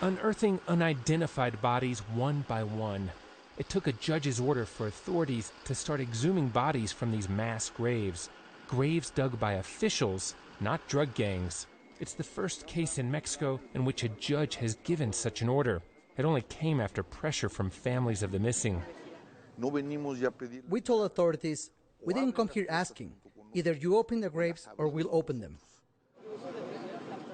unearthing unidentified bodies one by one. It took a judge's order for authorities to start exhuming bodies from these mass graves. Graves dug by officials, not drug gangs. It's the first case in Mexico in which a judge has given such an order. It only came after pressure from families of the missing. We told authorities, we didn't come here asking. Either you open the graves or we'll open them.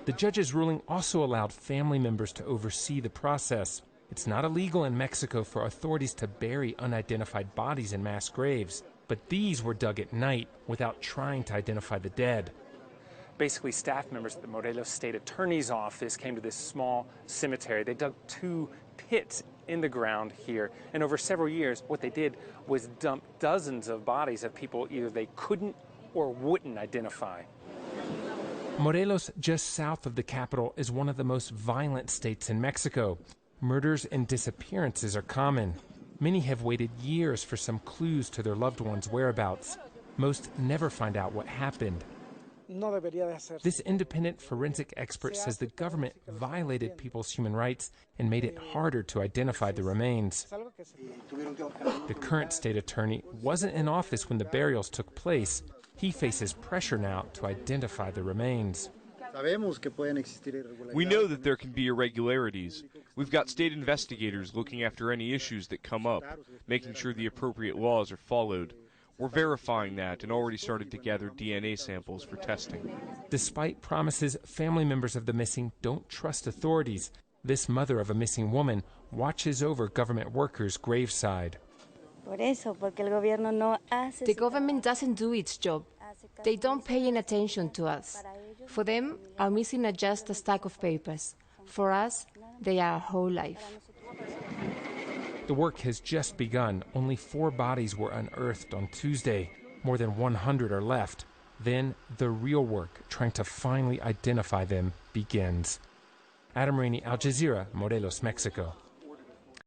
The judge's ruling also allowed family members to oversee the process. It's not illegal in Mexico for authorities to bury unidentified bodies in mass graves, but these were dug at night without trying to identify the dead. Basically, staff members at the Morelos State Attorney's Office came to this small cemetery. They dug 2 pits in the ground here, and over several years, what they did was dump dozens of bodies of people either they couldn't or wouldn't identify. Morelos, just south of the capital, is one of the most violent states in Mexico. Murders and disappearances are common. Many have waited years for some clues to their loved ones' whereabouts. Most never find out what happened. This independent forensic expert says the government violated people's human rights and made it harder to identify the remains. The current state attorney wasn't in office when the burials took place. He faces pressure now to identify the remains. We know that there can be irregularities. We've got state investigators looking after any issues that come up, making sure the appropriate laws are followed. We're verifying that and already started to gather DNA samples for testing. Despite promises, family members of the missing don't trust authorities. This mother of a missing woman watches over government workers' graveside. The government doesn't do its job. They don't pay any attention to us. For them, our missing are just a stack of papers. For us, they are our whole life. The work has just begun. Only 4 bodies were unearthed on Tuesday. More than 100 are left. Then the real work, trying to finally identify them, begins. Adam Rainey, Al Jazeera, Morelos, Mexico.